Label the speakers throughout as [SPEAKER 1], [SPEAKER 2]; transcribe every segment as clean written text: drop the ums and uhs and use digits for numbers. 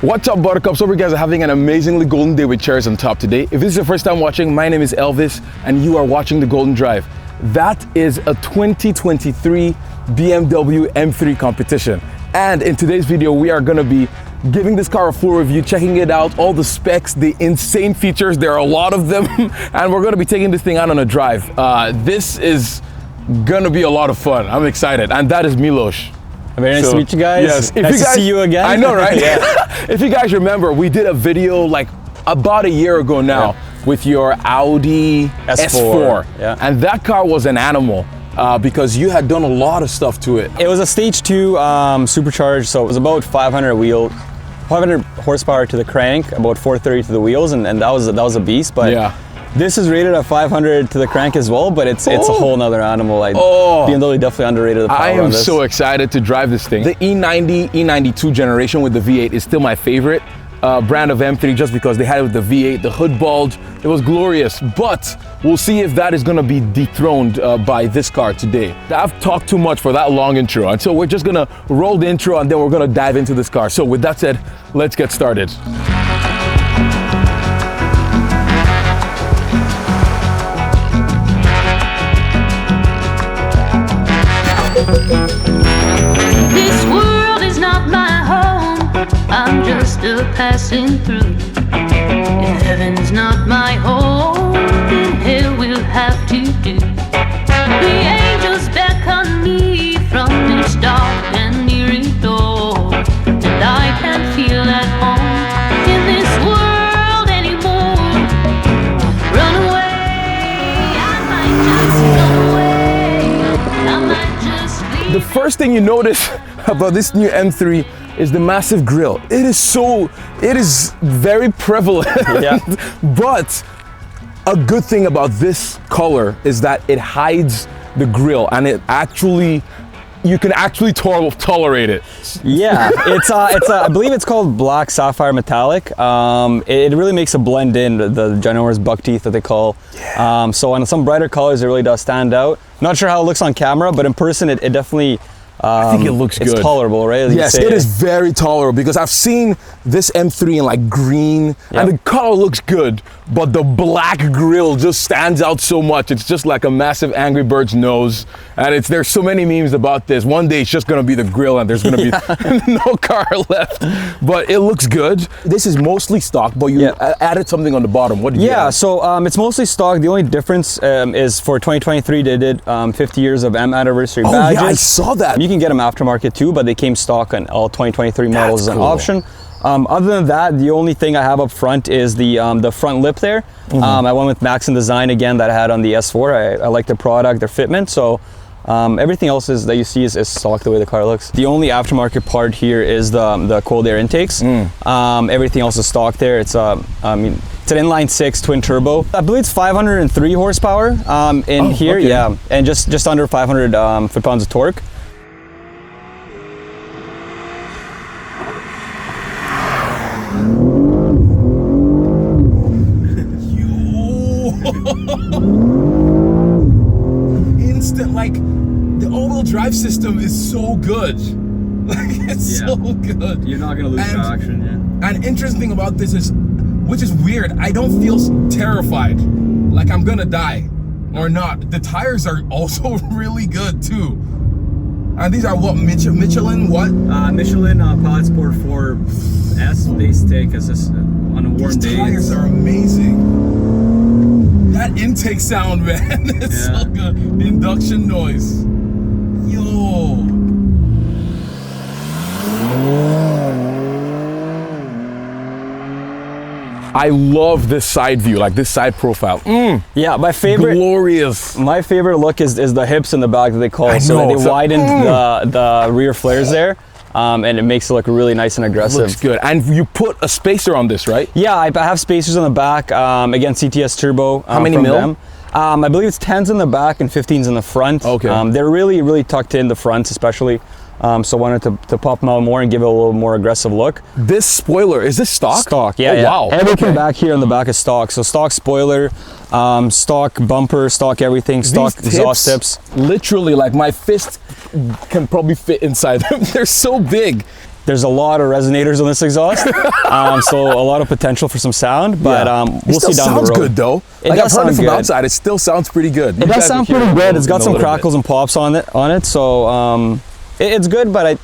[SPEAKER 1] What's up, Buttercups? Hope you guys are having an amazingly golden day with cherries on top today. If this is your first time watching, my name is Elvis and you are watching The Golden Drive. That is a 2023 BMW M3 Competition. And in today's video, we are gonna be giving this car a full review, checking it out, all the specs, the insane features, there are a lot of them, and we're gonna be taking this thing out on a drive. This is gonna be a lot of fun. I'm excited. And that is Milos.
[SPEAKER 2] Very nice to meet you guys.
[SPEAKER 1] Yes.
[SPEAKER 2] Nice to see you again.
[SPEAKER 1] I know, right? If you guys remember, we did a video like about a year ago now with your Audi S4.
[SPEAKER 2] Yeah.
[SPEAKER 1] And that car was an animal because you had done a lot of stuff to it.
[SPEAKER 2] It was a stage 2 supercharged, so it was about 500 horsepower to the crank, about 430 to the wheels, and that was a beast. But this is rated at 500 to the crank as well, but it's a whole nother animal. BMW definitely underrated the power
[SPEAKER 1] I am
[SPEAKER 2] on this.
[SPEAKER 1] so excited to drive this thing. The E90, E92 generation with the V8 is still my favorite brand of M3 just because they had it with the V8, the hood bulge. It was glorious, but we'll see if that is gonna be dethroned by this car today. I've talked too much for that long intro, and so we're just gonna roll the intro and then we're gonna dive into this car. So with that said, let's get started.
[SPEAKER 3] This world is not my home, I'm just a passing through. If heaven's not my home, then hell will have to do. The angels beckon me from this dark and eerie door, and I can't feel at home in this world anymore. Run away, I might just run away, I might just be.
[SPEAKER 1] The first thing you notice about this new M3 is the massive grille. It is very prevalent. But a good thing about this color is that it hides the grille and you can actually tolerate it.
[SPEAKER 2] Yeah, I believe it's called black sapphire metallic. It really makes a blend in, the ginormous buck teeth that they call. So on some brighter colors, it really does stand out. Not sure how it looks on camera, but in person, it definitely,
[SPEAKER 1] I think it looks good.
[SPEAKER 2] It's tolerable, right?
[SPEAKER 1] Yes, it is very tolerable because I've seen this M3 in like green and the color looks good, but the black grille just stands out so much. It's just like a massive Angry Bird's nose, and there's so many memes about this. One day it's just gonna be the grille and there's gonna be no car left, but it looks good. This is mostly stock, but you added something on the bottom. What did you add?
[SPEAKER 2] So it's mostly stock. The only difference is for 2023 they did 50 years of M anniversary badges.
[SPEAKER 1] Yeah, I saw that.
[SPEAKER 2] You can get them aftermarket too, but they came stock on all 2023 models as an option. Other than that, the only thing I have up front is the front lip there. I went with Maxon design again that I had on the S4. I like the product, their fitment. So everything else that you see is stock the way the car looks. The only aftermarket part here is the cold air intakes. Everything else is stock there. It's it's an inline 6 twin turbo. I believe it's 503 horsepower in here, and just under 500 foot-pounds of torque.
[SPEAKER 1] Instant, like the all-wheel drive system is so good. Like it's so good.
[SPEAKER 2] You're not gonna lose traction.
[SPEAKER 1] And interesting thing about this is, which is weird, I don't feel terrified, like I'm gonna die or not. The tires are also really good too. And these are what, Michelin what?
[SPEAKER 2] Michelin Pilot Sport 4S base take is this on a warm day.
[SPEAKER 1] These tires are amazing. That intake sound, man, it's so good. The induction noise. Yo. I love this side view, like this side profile.
[SPEAKER 2] Yeah, my favorite.
[SPEAKER 1] Glorious.
[SPEAKER 2] My favorite look is the hips in the back that they call. So they widened the rear flares there. And it makes it look really nice and aggressive.
[SPEAKER 1] Looks good. And you put a spacer on this, right?
[SPEAKER 2] Yeah, I have spacers on the back. Again, CTS turbo.
[SPEAKER 1] How many mil?
[SPEAKER 2] I believe it's 10s in the back and 15s in the front.
[SPEAKER 1] Okay.
[SPEAKER 2] They're really tucked in the fronts, especially. So I wanted to pop them out more and give it a little more aggressive look.
[SPEAKER 1] This spoiler, is this stock?
[SPEAKER 2] Stock, yeah.
[SPEAKER 1] Oh, wow.
[SPEAKER 2] Everything back here on the back is stock. So stock spoiler, stock bumper, stock everything, stock exhaust tips.
[SPEAKER 1] Literally, like my fist can probably fit inside them. They're so big.
[SPEAKER 2] There's a lot of resonators on this exhaust, so a lot of potential for some sound, but we'll see down the road.
[SPEAKER 1] It sounds good though.
[SPEAKER 2] It
[SPEAKER 1] like
[SPEAKER 2] does
[SPEAKER 1] I've heard it
[SPEAKER 2] sound
[SPEAKER 1] from
[SPEAKER 2] good.
[SPEAKER 1] outside, it still sounds pretty good.
[SPEAKER 2] It does sound pretty good. It's got some crackles and pops on it, so it's good, but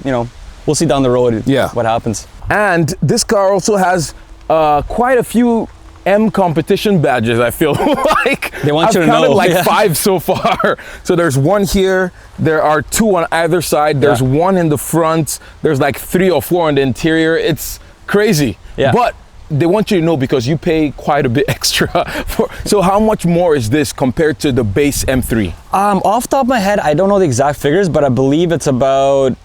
[SPEAKER 2] we'll see down the road what happens.
[SPEAKER 1] And this car also has quite a few M competition badges, I feel like.
[SPEAKER 2] They want
[SPEAKER 1] I've
[SPEAKER 2] you to
[SPEAKER 1] counted
[SPEAKER 2] know.
[SPEAKER 1] like 5 so far. So there's 1 here, there are 2 on either side, there's 1 in the front, there's like 3 or 4 on the interior. It's crazy.
[SPEAKER 2] Yeah.
[SPEAKER 1] But they want you to know because you pay quite a bit extra for. So how much more is this compared to the base M3?
[SPEAKER 2] Off the top of my head, I don't know the exact figures, but I believe it's about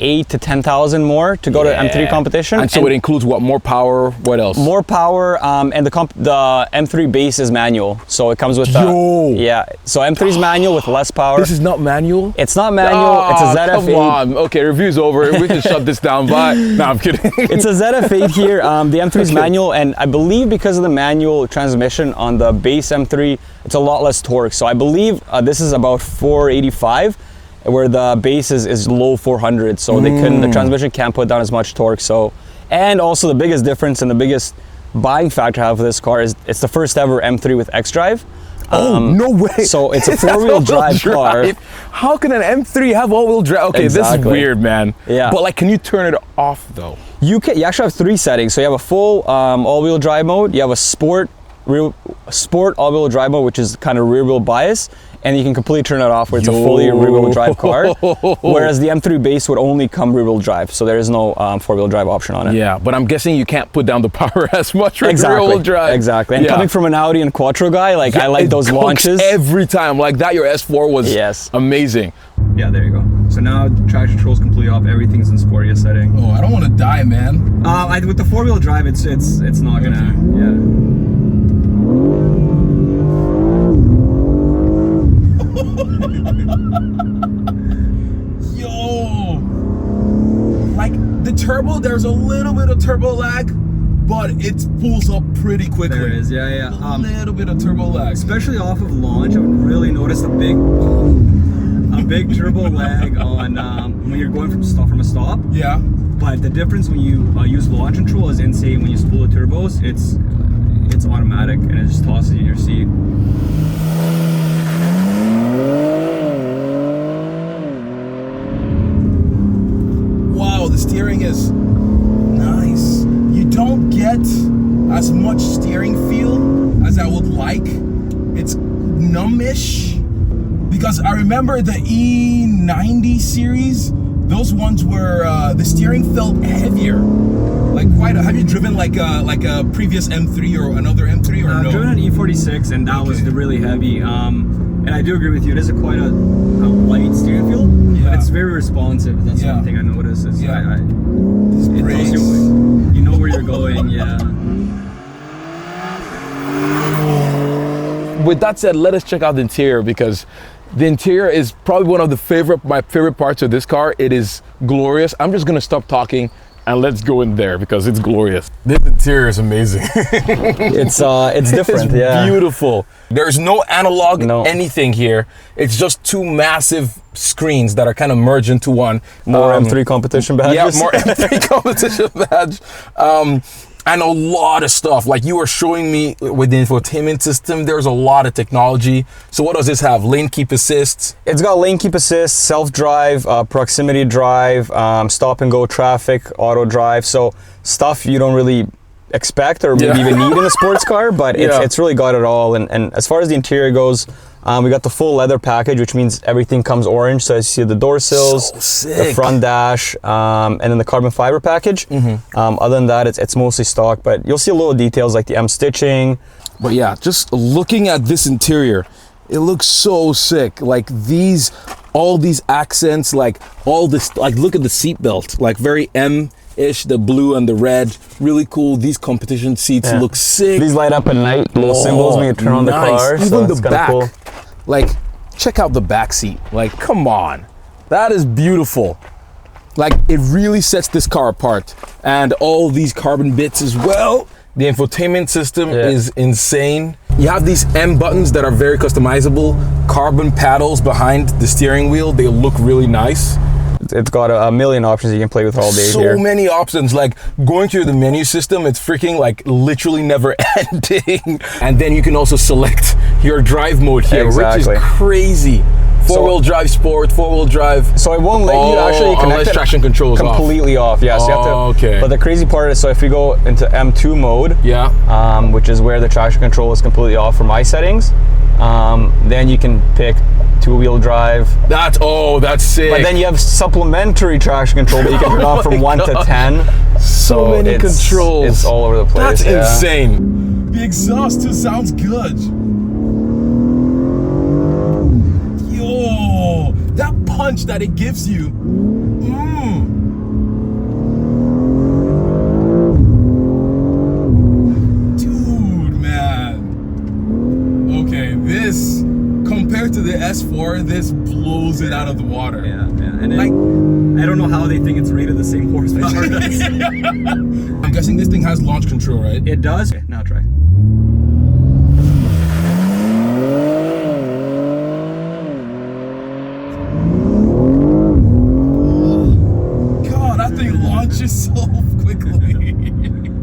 [SPEAKER 2] 8,000 to 10,000 more to go to M3 competition.
[SPEAKER 1] And so it includes what? More power? What else?
[SPEAKER 2] More power, and the M3 base is manual, so it comes with so M3's manual with less power.
[SPEAKER 1] This is not manual?
[SPEAKER 2] It's not manual. It's a ZF8.
[SPEAKER 1] Come on. Okay, review's over. We can shut this down. Bye. No, I'm kidding.
[SPEAKER 2] It's a ZF8 here. The M3's manual, and I believe because of the manual transmission on the base M3, it's a lot less torque. So I believe this is about 485. Where the base is low 400, so the transmission can't put down as much torque. So, and also the biggest difference and the biggest buying factor I have for this car is it's the first ever M3 with X-Drive.
[SPEAKER 1] No way.
[SPEAKER 2] So it's a 4-wheel drive car.
[SPEAKER 1] How can an M3 have all-wheel drive? Okay, this is weird, man.
[SPEAKER 2] Yeah.
[SPEAKER 1] But like, can you turn it off though?
[SPEAKER 2] You actually have 3 settings. So you have a full all-wheel drive mode. You have a sport all-wheel drive mode, which is kind of rear-wheel bias. And you can completely turn it off where it's a fully rear-wheel drive car. Whereas the M3 base would only come rear-wheel drive, so there is no 4-wheel drive option on it.
[SPEAKER 1] Yeah, but I'm guessing you can't put down the power as much with rear-wheel drive.
[SPEAKER 2] Exactly. And coming from an Audi and Quattro guy, like I like those launches.
[SPEAKER 1] Every time, like that, your S4 was amazing.
[SPEAKER 2] Yeah, there you go. So now traction control's completely off. Everything's in sportiest setting.
[SPEAKER 1] Oh, I don't want to die, man.
[SPEAKER 2] With the 4-wheel drive, it's not gonna.
[SPEAKER 1] Yo, like the turbo, there's a little bit of turbo lag, but it pulls up pretty quickly.
[SPEAKER 2] There is, yeah.
[SPEAKER 1] A little bit of turbo lag,
[SPEAKER 2] especially off of launch. I would really notice a big turbo lag on when you're going from a stop.
[SPEAKER 1] Yeah.
[SPEAKER 2] But the difference when you use launch control is insane. When you spool the turbos, it's automatic and it just tosses you in your seat.
[SPEAKER 1] The steering is nice. You don't get as much steering feel as I would like. It's numbish because I remember the E90 series. Those ones were the steering felt heavier. Like quite. Have you driven like a previous M3 or another M3 or no?
[SPEAKER 2] I've driven an E46 and that was really heavy. And I do agree with you. It is quite a light steering feel, but it's very responsive. That's one thing I noticed. It tells you know where you're going.
[SPEAKER 1] With that said, let us check out the interior because the interior is probably one of my favorite parts of this car. It is glorious. I'm just gonna stop talking and let's go in there because it's glorious. This interior is amazing.
[SPEAKER 2] It's different.
[SPEAKER 1] It's beautiful. There's no analog anything here. It's just 2 massive screens that are kind of merged into one.
[SPEAKER 2] More M3 competition badges.
[SPEAKER 1] Yeah, more M3 competition badge. And a lot of stuff. Like you were showing me with the infotainment system, there's a lot of technology. So what does this have? Lane keep assist?
[SPEAKER 2] It's got lane keep assist, self-drive, proximity drive, stop and go traffic, auto drive. So stuff you don't really expect or maybe even need in a sports car, but it's really got it all. And as far as the interior goes, we got the full leather package, which means everything comes orange. So as you see the door sills, the front dash, and then the carbon fiber package. Other than that, it's mostly stock, but you'll see little details like the M stitching.
[SPEAKER 1] But yeah, just looking at this interior, it looks so sick. Like all these accents, like all this, like look at the seat belt, like very M-ish, the blue and the red, really cool. These competition seats look sick.
[SPEAKER 2] These light up at night, little symbols when you turn on the car.
[SPEAKER 1] Even
[SPEAKER 2] so
[SPEAKER 1] the back, cool. Like check out the back seat. Like come on, that is beautiful. Like it really sets this car apart. And all these carbon bits as well. The infotainment system is insane. You have these M buttons that are very customizable. Carbon paddles behind the steering wheel. They look really nice.
[SPEAKER 2] It's got a million options you can play with all day
[SPEAKER 1] So
[SPEAKER 2] here.
[SPEAKER 1] many options. Like going through the menu system, it's freaking like literally never ending. And then you can also select your drive mode here,
[SPEAKER 2] Exactly.
[SPEAKER 1] which is crazy. Four-wheel drive sport, four-wheel drive.
[SPEAKER 2] So it won't let you actually connect
[SPEAKER 1] unless
[SPEAKER 2] it
[SPEAKER 1] traction control is
[SPEAKER 2] completely off. Yeah, so you have to.
[SPEAKER 1] Okay.
[SPEAKER 2] But the crazy part is, so if we go into M2 mode,
[SPEAKER 1] Yeah.
[SPEAKER 2] which is where the traction control is completely off for my settings, then you can pick two-wheel drive.
[SPEAKER 1] That's sick.
[SPEAKER 2] But then you have supplementary traction control that you can turn on from 1 to 10.
[SPEAKER 1] So many controls.
[SPEAKER 2] It's all over the place.
[SPEAKER 1] That's
[SPEAKER 2] yeah.
[SPEAKER 1] insane. The exhaust too sounds good. Yo, that punch that it gives you. Dude, man. Okay, this compared to the S4, this blows it out of the water.
[SPEAKER 4] Yeah. And
[SPEAKER 1] Like,
[SPEAKER 4] I don't know how they think it's rated the same horsepower does.
[SPEAKER 1] I'm guessing this thing has launch control, right?
[SPEAKER 4] It does. Okay, now try.
[SPEAKER 1] God, that thing launches so quickly.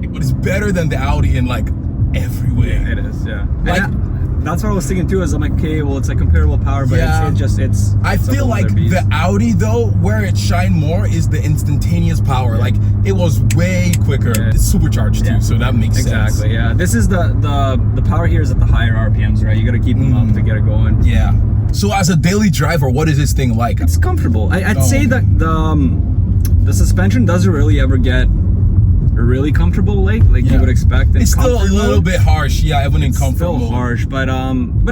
[SPEAKER 1] But it's better than the Audi in like every way.
[SPEAKER 4] It is, yeah.
[SPEAKER 1] Like-
[SPEAKER 4] That's what I was thinking too. Is I'm like, okay, well, it's like comparable power, but
[SPEAKER 1] Yeah.
[SPEAKER 4] it's.
[SPEAKER 1] I
[SPEAKER 4] it's a
[SPEAKER 1] feel
[SPEAKER 4] whole
[SPEAKER 1] like
[SPEAKER 4] other beast.
[SPEAKER 1] the Audi though, where it shined more is the instantaneous power. Like it was way quicker.
[SPEAKER 4] Yeah.
[SPEAKER 1] It's supercharged too,
[SPEAKER 4] Yeah.
[SPEAKER 1] so that makes sense.
[SPEAKER 4] Exactly. Yeah. This is the power here is at the higher RPMs, right? You got to keep them up to get it going.
[SPEAKER 1] Yeah. So as a daily driver, what is this thing like?
[SPEAKER 4] It's comfortable. I'd
[SPEAKER 1] Oh.
[SPEAKER 4] say that the suspension doesn't really ever get really comfortable like
[SPEAKER 1] Yeah.
[SPEAKER 4] you would expect. In
[SPEAKER 1] It's still a
[SPEAKER 4] comfort
[SPEAKER 1] little
[SPEAKER 4] mode.
[SPEAKER 1] bit harsh, yeah, even in
[SPEAKER 4] It's
[SPEAKER 1] comfort
[SPEAKER 4] still
[SPEAKER 1] mode.
[SPEAKER 4] harsh, but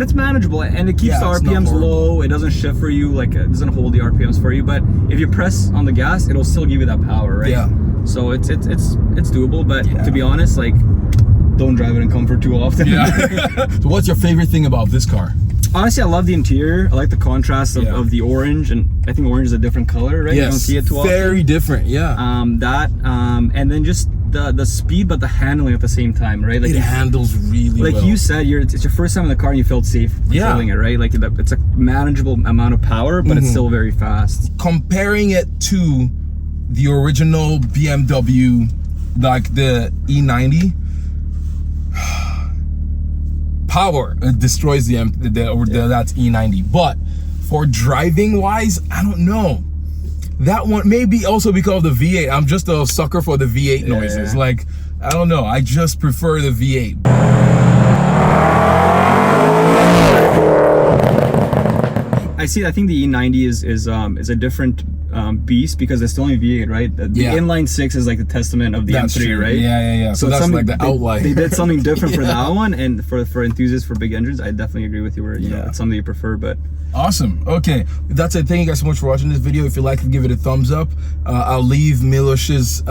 [SPEAKER 4] it's manageable and it keeps
[SPEAKER 1] Yeah,
[SPEAKER 4] the
[SPEAKER 1] it's not
[SPEAKER 4] RPMs
[SPEAKER 1] horrible.
[SPEAKER 4] low. It doesn't shift for you, like it doesn't hold the RPMs for you. But if you press on the gas, it'll still give you that power, right?
[SPEAKER 1] Yeah.
[SPEAKER 4] So it's doable. But
[SPEAKER 1] Yeah.
[SPEAKER 4] to be honest, like don't drive it in comfort too often.
[SPEAKER 1] Yeah. So what's your favorite thing about this car?
[SPEAKER 4] Honestly, I love the interior. I like the contrast
[SPEAKER 1] Yeah.
[SPEAKER 4] of the orange, and I think orange is a different color, right? You don't see it too often.
[SPEAKER 1] Very different, yeah.
[SPEAKER 4] And then just the speed, but the handling at the same time, right? Like
[SPEAKER 1] it handles really
[SPEAKER 4] like
[SPEAKER 1] well.
[SPEAKER 4] you said, it's your first time in the car and you felt safe controlling it, right? Like it's a manageable amount of power, but it's still very fast.
[SPEAKER 1] Comparing it to the original BMW, like the E90, power destroys that's E90. But for driving wise, I don't know. That one maybe also because of the V8. I'm just a sucker for the V8 noises.
[SPEAKER 4] Yeah.
[SPEAKER 1] Like I don't know. I just prefer the V8.
[SPEAKER 4] I think the E90 is a different beast because it's still only V8, right? The
[SPEAKER 1] Yeah.
[SPEAKER 4] inline 6 is like the testament of the
[SPEAKER 1] That's
[SPEAKER 4] M3,
[SPEAKER 1] true.
[SPEAKER 4] right?
[SPEAKER 1] Yeah. So
[SPEAKER 4] it's
[SPEAKER 1] that's
[SPEAKER 4] something-
[SPEAKER 1] like the outlier.
[SPEAKER 4] They did something different for that one, and for enthusiasts for big engines, I definitely agree with you. Where you know it's something you prefer, but
[SPEAKER 1] Awesome. Okay, that's it. Thank you guys so much for watching this video. If you like it, give it a thumbs up. I'll leave Milosh's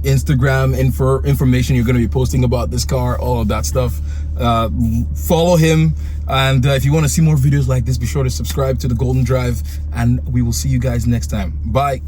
[SPEAKER 1] Instagram information. You're going to be posting about this car, all of that stuff. Follow him, and if you want to see more videos like this, be sure to subscribe to the Golden Drive, and we will see you guys next time. Bye.